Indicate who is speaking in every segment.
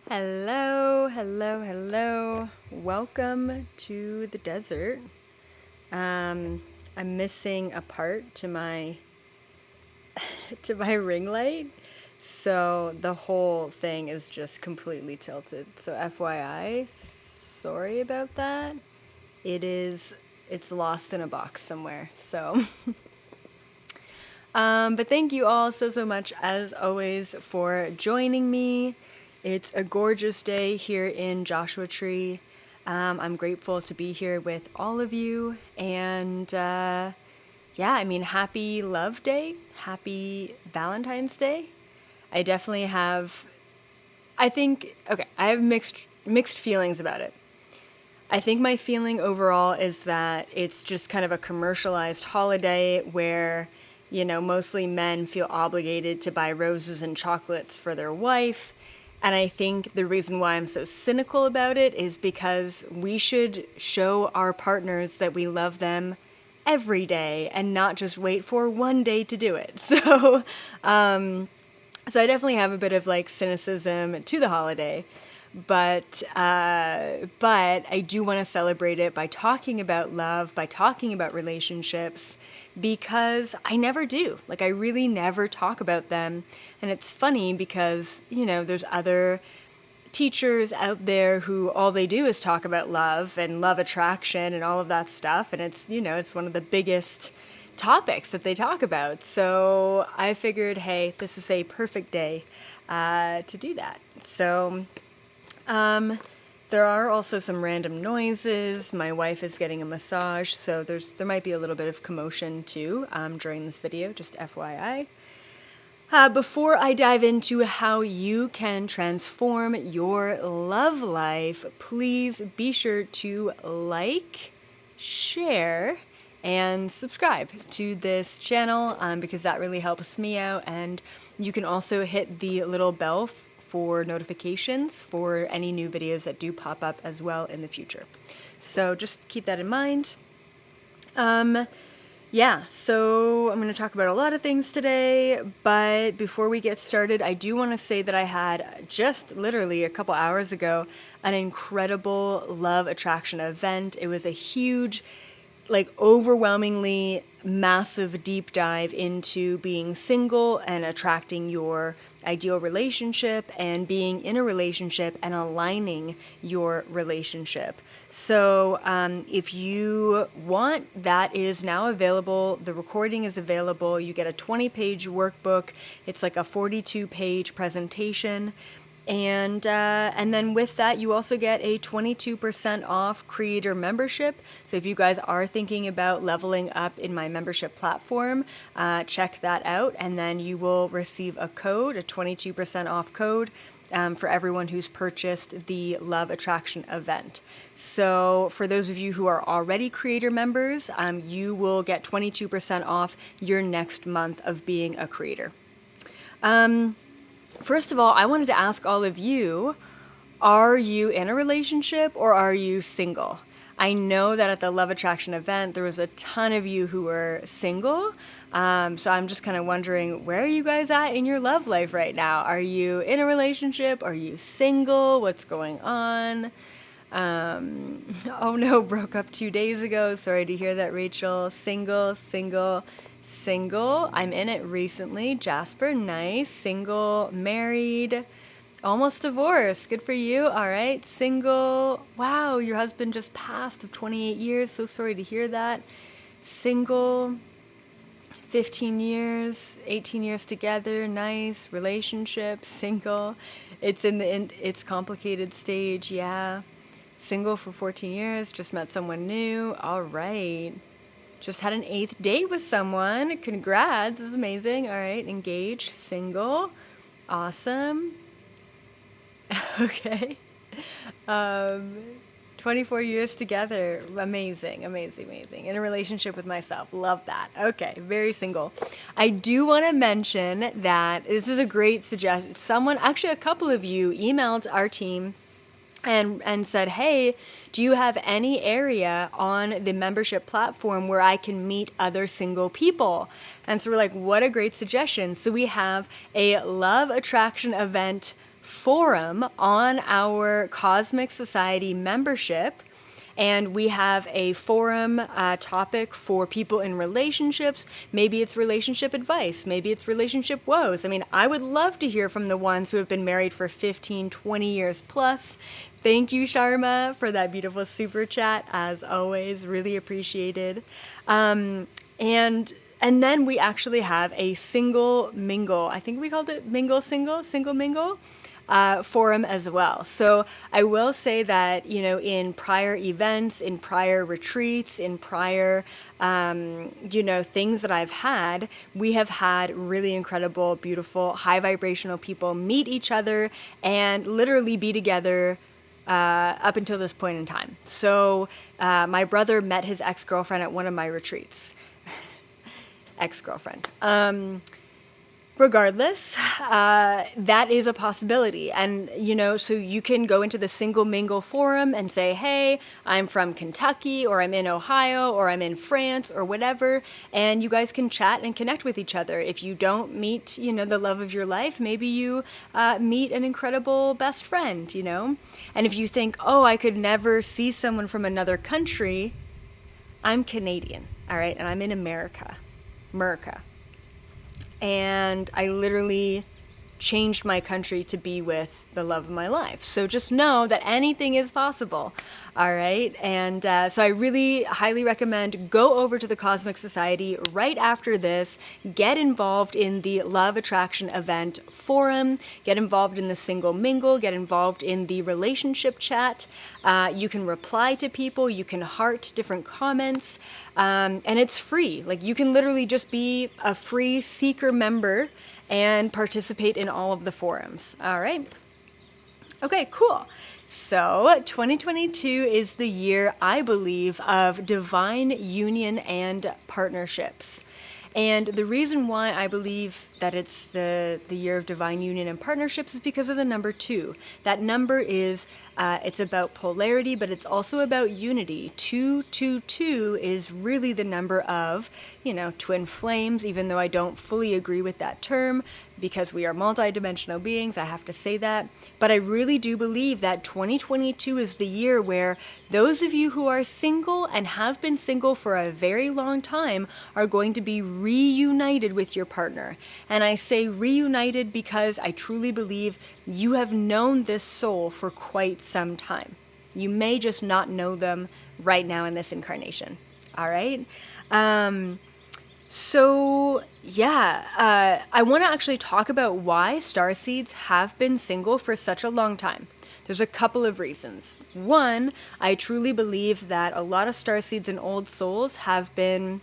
Speaker 1: Hello, hello, hello. Welcome to the desert. I'm missing a part to my ring light, so the whole thing is just completely tilted. So FYI, sorry about that. It's lost in a box somewhere. So but thank you all so much, as always, for joining me. It's a gorgeous day here in Joshua Tree. I'm grateful to be here with all of you. And happy Love Day. Happy Valentine's Day. I definitely have, I have mixed feelings about it. I think my feeling overall is that it's just kind of a commercialized holiday where, mostly men feel obligated to buy roses and chocolates for their wife. And I think the reason why I'm so cynical about it is because we should show our partners that we love them every day and not just wait for one day to do it. So I definitely have a bit of like cynicism to the holiday, but I do want to celebrate it by talking about love, by talking about relationships, because I never do. Like, I really never talk about them. And it's funny because, there's other teachers out there who all they do is talk about love and love attraction and all of that stuff. And it's one of the biggest topics that they talk about. So I figured, hey, this is a perfect day to do that. So there are also some random noises. My wife is getting a massage, so there might be a little bit of commotion too during this video, just FYI. Before I dive into how you can transform your love life, please be sure to like, share, and subscribe to this channel because that really helps me out. And you can also hit the little bell for notifications for any new videos that do pop up as well in the future. So just keep that in mind. So I'm going to talk about a lot of things today, but before we get started, I do want to say that I had just literally a couple hours ago an incredible love attraction event. It was a huge, overwhelmingly massive deep dive into being single and attracting your ideal relationship and being in a relationship and aligning your relationship. So if you want, that is now available. The recording is available. You get a 20-page workbook. It's like a 42-page presentation. And then with that, you also get a 22% off creator membership. So if you guys are thinking about leveling up in my membership platform, check that out. And then you will receive a code, a 22% off code for everyone who's purchased the Love Attraction event. So for those of you who are already creator members, you will get 22% off your next month of being a creator. First of all, I wanted to ask all of you, are you in a relationship or are you single? I know that at the Love Attraction event, there was a ton of you who were single. So I'm just kind of wondering, where are you guys at in your love life right now? Are you in a relationship? Are you single? What's going on? Oh no, broke up 2 days ago. Sorry to hear that, Rachel. Single. I'm in it recently. Jasper, nice. Single, married, almost divorced. Good for you. All right. Single. Wow, your husband just passed of 28 years. So sorry to hear that. Single, 15 years, 18 years together. Nice. Relationship, single. It's in its complicated stage. Yeah. Single for 14 years. Just met someone new. All right. Just had an 8th date with someone. Congrats. This is amazing. All right. Engaged. Single. Awesome. Okay. 24 years together. Amazing. In a relationship with myself. Love that. Okay. Very single. I do want to mention that this is a great suggestion. Actually a couple of you emailed our team and said, hey, do you have any area on the membership platform where I can meet other single people? And so we're like, what a great suggestion. So we have a love attraction event forum on our Cosmic Society membership. And we have a forum topic for people in relationships. Maybe it's relationship advice. Maybe it's relationship woes. I mean, I would love to hear from the ones who have been married for 15, 20 years plus. Thank you, Sharma, for that beautiful super chat. As always, really appreciated. And then we actually have a single mingle. I think we called it single mingle. Forum as well. So I will say that, in prior events, in prior retreats, in prior, things that I've had, we have had really incredible, beautiful, high vibrational people meet each other and literally be together up until this point in time. So my brother met his ex-girlfriend at one of my retreats. Ex-girlfriend. Regardless, that is a possibility. And, so you can go into the single mingle forum and say, hey, I'm from Kentucky, or I'm in Ohio, or I'm in France, or whatever. And you guys can chat and connect with each other. If you don't meet, the love of your life, maybe you meet an incredible best friend, And if you think, oh, I could never see someone from another country, I'm Canadian, all right? And I'm in America. And I literally changed my country to be with the love of my life. So just know that anything is possible, all right? And so I really highly recommend go over to the Cosmic Society right after this, get involved in the Love Attraction event forum, get involved in the single mingle, get involved in the relationship chat. You can reply to people, you can heart different comments, and it's free. Like, you can literally just be a free seeker member and participate in all of the forums. All right. Okay, cool. So 2022 is the year, I believe, of divine union and partnerships. And the reason why I believe that it's the year of divine union and partnerships is because of the number 2. That number is, it's about polarity, but it's also about unity. 222 is really the number of, twin flames, even though I don't fully agree with that term because we are multidimensional beings. I have to say that. But I really do believe that 2022 is the year where those of you who are single and have been single for a very long time are going to be reunited with your partner. And I say reunited because I truly believe you have known this soul for quite some time. You may just not know them right now in this incarnation. All right? I want to actually talk about why starseeds have been single for such a long time. There's a couple of reasons. One, I truly believe that a lot of starseeds and old souls have been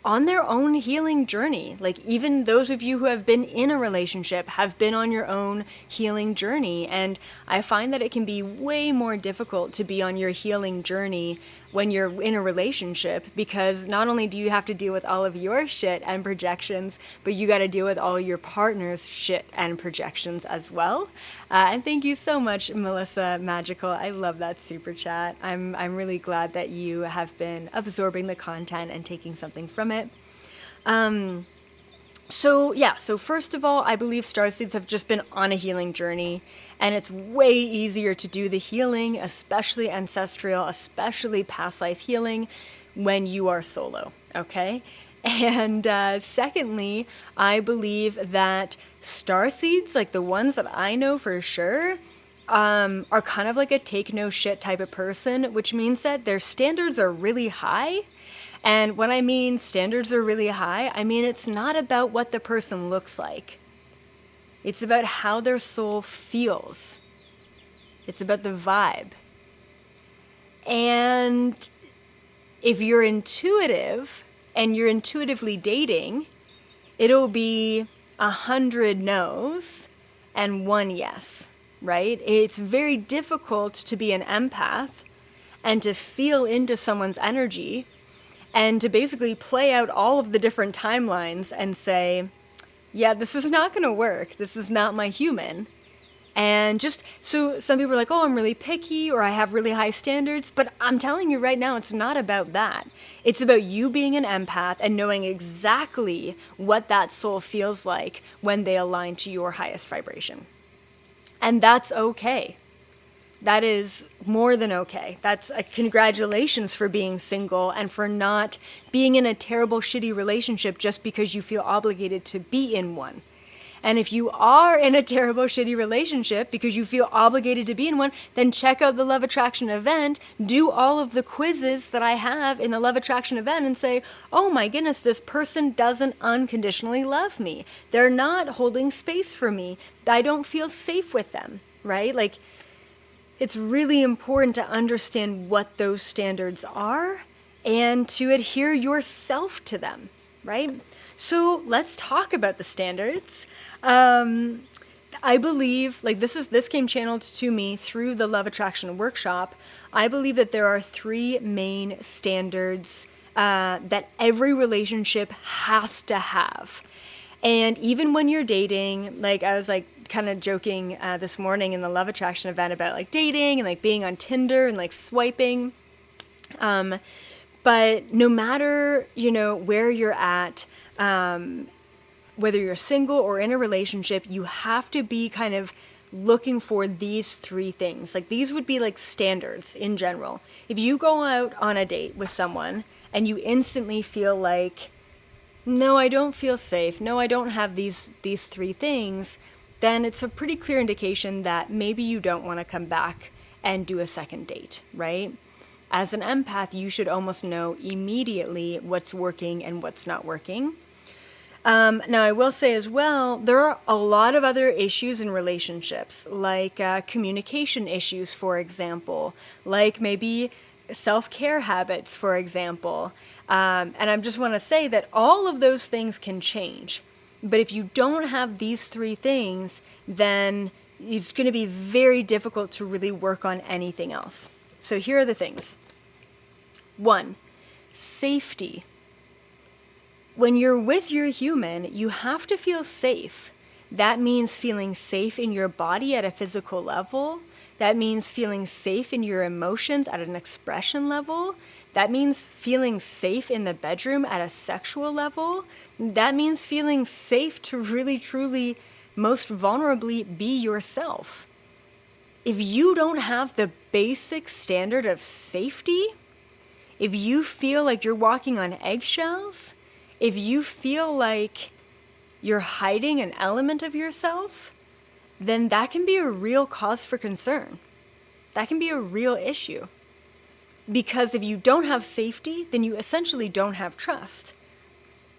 Speaker 1: on their own healing journey. Like, even those of you who have been in a relationship have been on your own healing journey. And I find that it can be way more difficult to be on your healing journey when you're in a relationship, because not only do you have to deal with all of your shit and projections, but you got to deal with all your partner's shit and projections as well. And thank you so much, Melissa Magical. I love that super chat. I'm really glad that you have been absorbing the content and taking something from it. So first of all, I believe starseeds have just been on a healing journey, and it's way easier to do the healing, especially ancestral, especially past life healing, when you are solo, okay? And secondly, I believe that starseeds, like the ones that I know for sure, are kind of like a take no shit type of person, which means that their standards are really high. And when I mean standards are really high, I mean it's not about what the person looks like. It's about how their soul feels. It's about the vibe. And if you're intuitive and you're intuitively dating, it'll be 100 no's and 1 yes, right? It's very difficult to be an empath and to feel into someone's energy and to basically play out all of the different timelines and say, yeah, this is not going to work. This is not my human. And just, so some people are like, oh, I'm really picky, or I have really high standards. But I'm telling you right now, it's not about that. It's about you being an empath and knowing exactly what that soul feels like when they align to your highest vibration. And that's okay. That is more than okay. That's a congratulations for being single and for not being in a terrible, shitty relationship just because you feel obligated to be in one. And if you are in a terrible, shitty relationship because you feel obligated to be in one, then check out the Love Attraction event, do all of the quizzes that I have in the Love Attraction event and say, oh my goodness, this person doesn't unconditionally love me. They're not holding space for me. I don't feel safe with them, right? Like, it's really important to understand what those standards are and to adhere yourself to them, right? So let's talk about the standards. I believe, like this came channeled to me through the Love Attraction workshop. I believe that there are 3 main standards that every relationship has to have. And even when you're dating, like I was like kind of joking this morning in the Love Attraction event about like dating and like being on Tinder and like swiping. But no matter, where you're at, whether you're single or in a relationship, you have to be kind of looking for these 3 things. Like these would be like standards in general. If you go out on a date with someone and you instantly feel like, no, I don't feel safe, no, I don't have these 3 things, then it's a pretty clear indication that maybe you don't want to come back and do a second date, right? As an empath, you should almost know immediately what's working and what's not working. Now, I will say as well, there are a lot of other issues in relationships, like communication issues, for example, like maybe self-care habits, for example. And I just want to say that all of those things can change. But if you don't have these 3 things, then it's going to be very difficult to really work on anything else. So here are the things. 1, safety. When you're with your human, you have to feel safe. That means feeling safe in your body at a physical level. That means feeling safe in your emotions at an expression level. That means feeling safe in the bedroom at a sexual level. That means feeling safe to really, truly, most vulnerably be yourself. If you don't have the basic standard of safety, if you feel like you're walking on eggshells, if you feel like you're hiding an element of yourself, then that can be a real cause for concern. That can be a real issue. Because if you don't have safety, then you essentially don't have trust.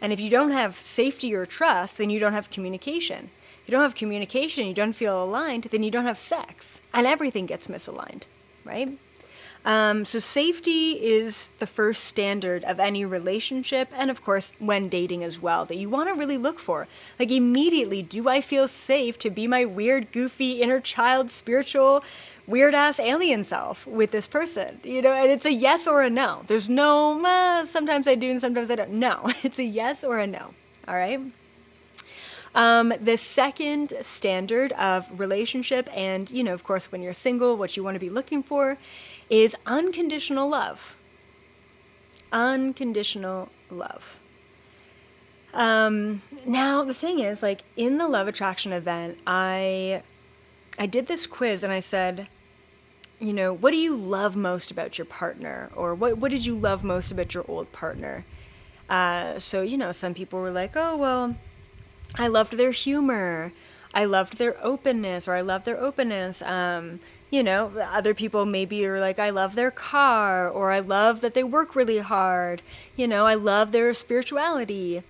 Speaker 1: And if you don't have safety or trust, then you don't have communication. If you don't have communication, you don't feel aligned, then you don't have sex. And everything gets misaligned, right? So safety is the first standard of any relationship, and of course when dating as well, that you want to really look for. Like immediately, do I feel safe to be my weird, goofy, inner child, spiritual, weird-ass alien self with this person? And it's a yes or a no. There's no, sometimes I do and sometimes I don't. No, it's a yes or a no, all right? The second standard of relationship, and, of course, when you're single, what you want to be looking for is unconditional love. Unconditional love. Now, the thing is, like, in the Love Attraction event, I did this quiz and I said, what do you love most about your partner? Or what did you love most about your old partner? So, some people were like, oh, well, I loved their humor. I loved their openness, or I love their openness. Other people maybe are like, I love their car, or I love that they work really hard. I love their spirituality.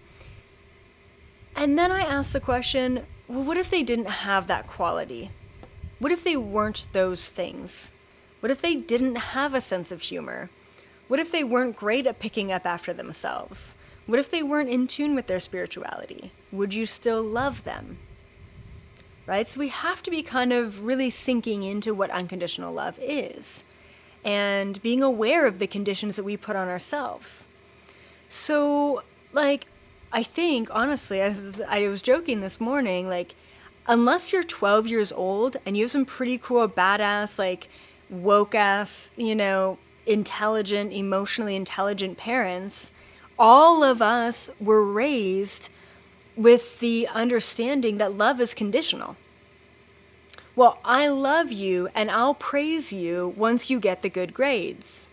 Speaker 1: And then I asked the question, well, what if they didn't have that quality? What if they weren't those things? What if they didn't have a sense of humor? What if they weren't great at picking up after themselves? What if they weren't in tune with their spirituality? Would you still love them? Right? So we have to be kind of really sinking into what unconditional love is and being aware of the conditions that we put on ourselves. So, I think, honestly, as I was joking this morning, unless you're 12 years old and you have some pretty cool, badass, woke-ass, intelligent, emotionally intelligent parents, all of us were raised with the understanding that love is conditional. Well, I love you and I'll praise you once you get the good grades.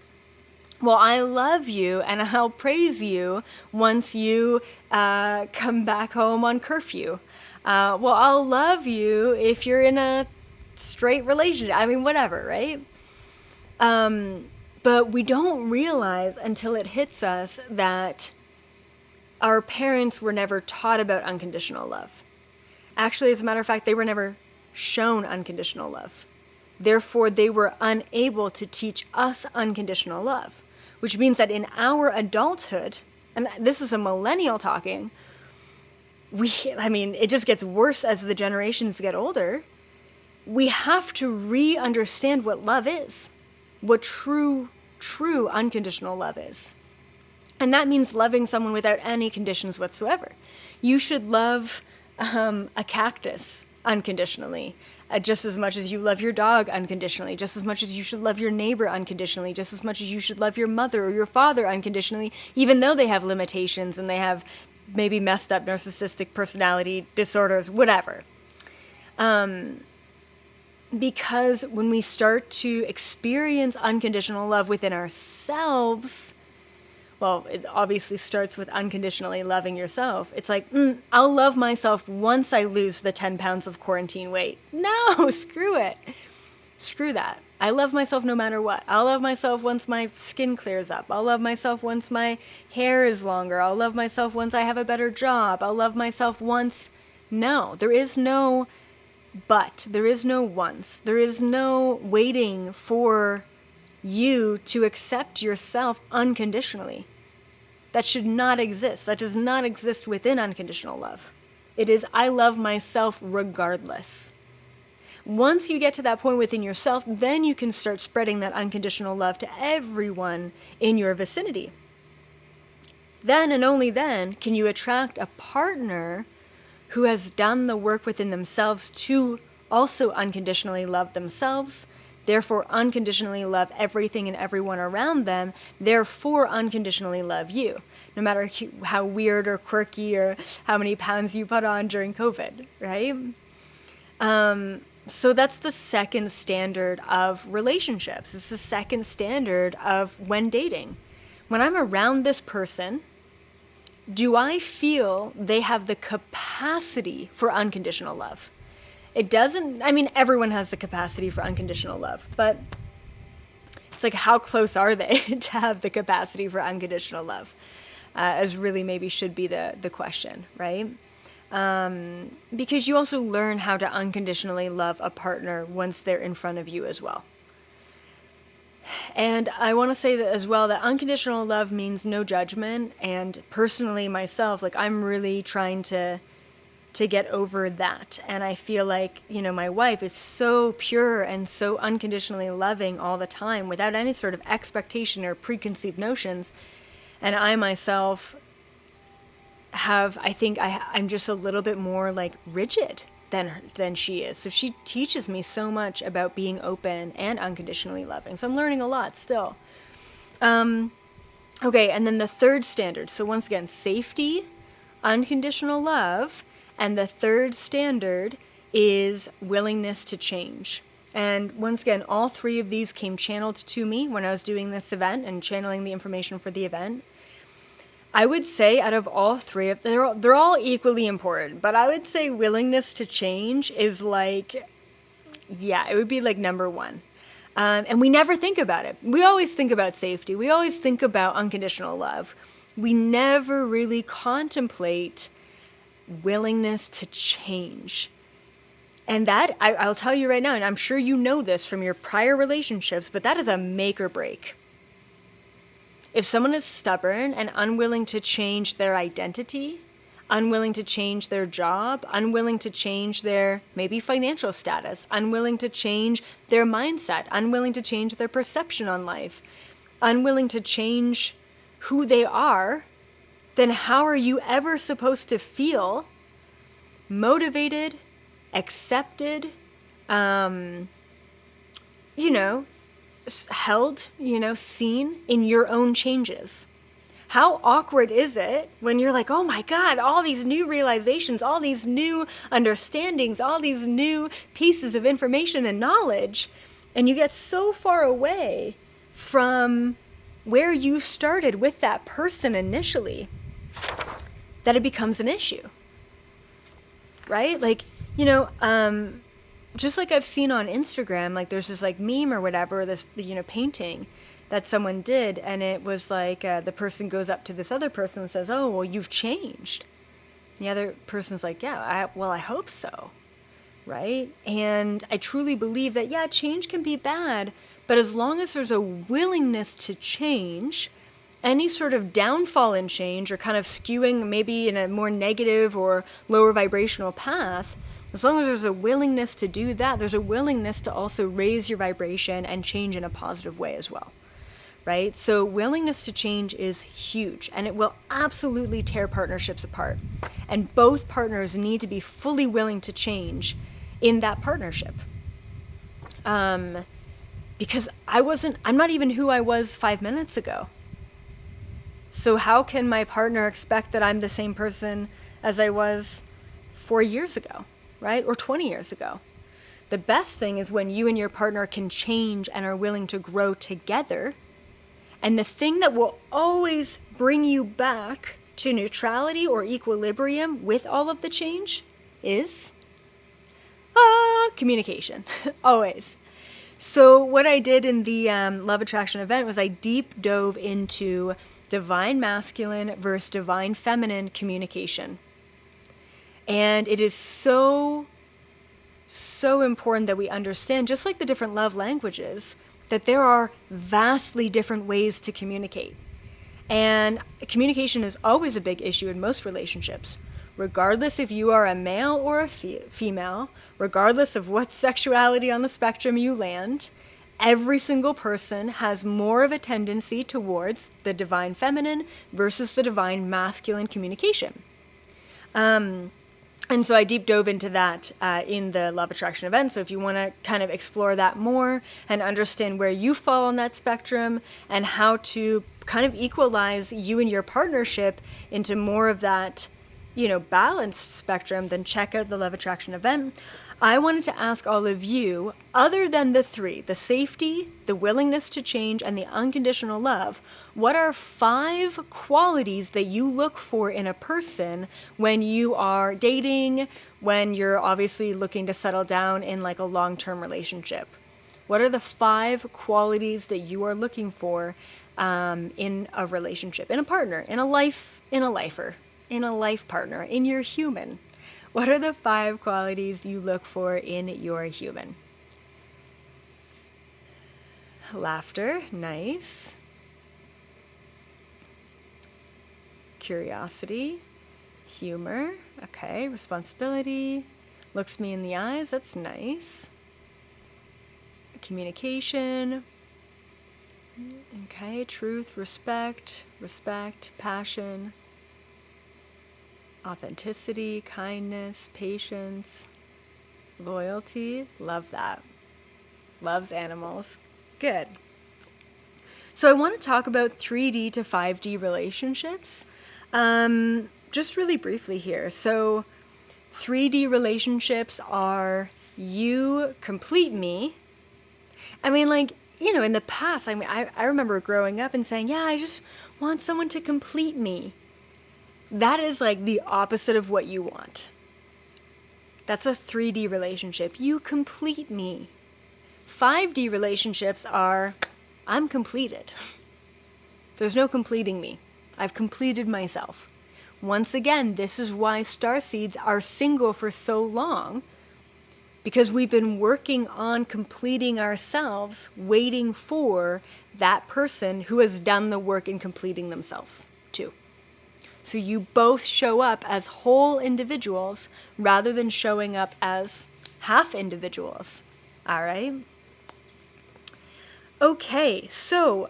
Speaker 1: Well, I love you and I'll praise you once you come back home on curfew. Well, I'll love you if you're in a straight relationship. I mean, whatever, right? But we don't realize until it hits us that our parents were never taught about unconditional love. Actually, as a matter of fact, they were never shown unconditional love. Therefore, they were unable to teach us unconditional love, which means that in our adulthood, and this is a millennial talking, it just gets worse as the generations get older. We have to re-understand what love is, what true unconditional love is. And that means loving someone without any conditions whatsoever. You should love a cactus unconditionally, just as much as you love your dog unconditionally, just as much as you should love your neighbor unconditionally, just as much as you should love your mother or your father unconditionally, even though they have limitations and they have maybe messed up narcissistic personality disorders, whatever. Because when we start to experience unconditional love within ourselves, well, it obviously starts with unconditionally loving yourself. It's like, I'll love myself once I lose the 10 pounds of quarantine weight. No, screw it. Screw that. I love myself no matter what. I'll love myself once my skin clears up. I'll love myself once my hair is longer. I'll love myself once I have a better job. I'll love myself once. No, there is no but. There is no once. There is no waiting for you to accept yourself unconditionally. That should not exist. That does not exist within unconditional love. It is, I love myself regardless. Once you get to that point within yourself, then you can start spreading that unconditional love to everyone in your vicinity. Then and only then can you attract a partner who has done the work within themselves to also unconditionally love themselves, therefore unconditionally love everything and everyone around them, therefore unconditionally love you, no matter how weird or quirky or how many pounds you put on during COVID, right? So that's the second standard of relationships. It's the second standard of when dating. When I'm around this person, do I feel they have the capacity for unconditional love? It doesn't, everyone has the capacity for unconditional love, but it's like, how close are they to have the capacity for unconditional love? As really maybe should be the question, right? Because you also learn how to unconditionally love a partner once they're in front of you as well. And I want to say that as well, that unconditional love means no judgment. And personally myself, I'm really trying to get over that. And I feel like, my wife is so pure and so unconditionally loving all the time without any sort of expectation or preconceived notions. And I myself I'm just a little bit more rigid than she is. So she teaches me so much about being open and unconditionally loving. So I'm learning a lot still. Okay, and then the third standard. So once again, safety, unconditional love, and the third standard is willingness to change. And once again, all three of these came channeled to me when I was doing this event and channeling the information for the event. I would say out of all three, they're all equally important, but I would say willingness to change is it would be number one. And we never think about it. We always think about safety. We always think about unconditional love. We never really contemplate willingness to change. And that, I'll tell you right now, and I'm sure you know this from your prior relationships, but that is a make or break. If someone is stubborn and unwilling to change their identity, unwilling to change their job, unwilling to change their maybe financial status, unwilling to change their mindset, unwilling to change their perception on life, unwilling to change who they are, then how are you ever supposed to feel motivated, accepted, held, seen in your own changes? How awkward is it when you're like, oh my God, all these new realizations, all these new understandings, all these new pieces of information and knowledge, and you get so far away from where you started with that person initially that it becomes an issue, right? Like, just like I've seen on Instagram, like there's this like meme or whatever, this, painting that someone did, and it was like the person goes up to this other person and says, oh, well, you've changed. The other person's like, yeah, I hope so, right? And I truly believe that, yeah, change can be bad, but as long as there's a willingness to change, any sort of downfall in change or kind of skewing maybe in a more negative or lower vibrational path, as long as there's a willingness to do that, there's a willingness to also raise your vibration and change in a positive way as well, right? So willingness to change is huge, and it will absolutely tear partnerships apart. And both partners need to be fully willing to change in that partnership. Because I'm not even who I was 5 minutes ago. So how can my partner expect that I'm the same person as I was 4 years ago, right? Or 20 years ago? The best thing is when you and your partner can change and are willing to grow together. And the thing that will always bring you back to neutrality or equilibrium with all of the change is communication. Always. So what I did in the Love Attraction event was I deep dove into divine masculine versus divine feminine communication. And it is so important that we understand, just like the different love languages, that there are vastly different ways to communicate. And communication is always a big issue in most relationships, regardless if you are a male or a female, regardless of what sexuality on the spectrum you land. Every single person has more of a tendency towards the divine feminine versus the divine masculine communication. And so I deep dove into that in the Love Attraction event. So if you want to kind of explore that more and understand where you fall on that spectrum and how to kind of equalize you and your partnership into more of that, balanced spectrum, then check out the Love Attraction event. I wanted to ask all of you, other than the three, the safety, the willingness to change, and the unconditional love, what are 5 qualities that you look for in a person when you are dating, when you're obviously looking to settle down in like a long-term relationship? What are the 5 qualities that you are looking for in a relationship, in a partner, in a lifer, in a life partner, in your human? What are the 5 qualities you look for in your human? Laughter, nice. Curiosity, humor, okay. Responsibility, looks me in the eyes, that's nice. Communication, okay. Truth, respect, passion. Authenticity, kindness, patience, loyalty. Love that. Loves animals. Good. So I want to talk about 3D to 5D relationships. Just really briefly here. So 3D relationships are you complete me. I mean, like, in the past, I remember growing up and saying, yeah, I just want someone to complete me. That is like the opposite of what you want. That's a 3D relationship. You complete me. 5D relationships are, I'm completed. There's no completing me. I've completed myself. Once again, this is why starseeds are single for so long, because we've been working on completing ourselves, waiting for that person who has done the work in completing themselves too. So you both show up as whole individuals rather than showing up as half individuals. All right? Okay, so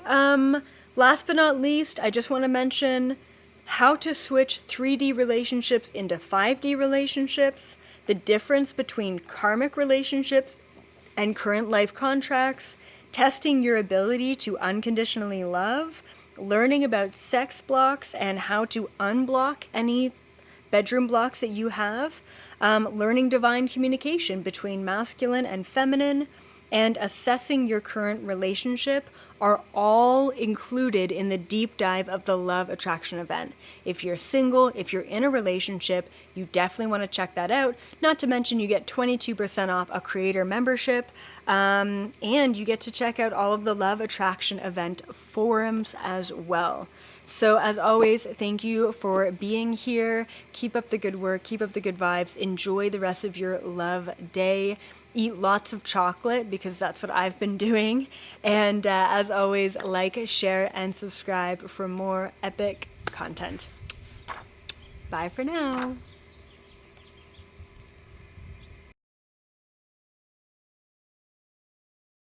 Speaker 1: last but not least, I just want to mention how to switch 3D relationships into 5D relationships, the difference between karmic relationships and current life contracts, testing your ability to unconditionally love, learning about sex blocks and how to unblock any bedroom blocks that you have, learning divine communication between masculine and feminine, and assessing your current relationship are all included in the deep dive of the Love Attraction event. If you're single, if you're in a relationship, you definitely want to check that out. Not to mention you get 22% off a creator membership, and you get to check out all of the Love Attraction event forums as well. So as always, thank you for being here. Keep up the good work, keep up the good vibes, enjoy the rest of your love day. Eat lots of chocolate because that's what I've been doing. And as always, like, share, and subscribe for more epic content. Bye for now.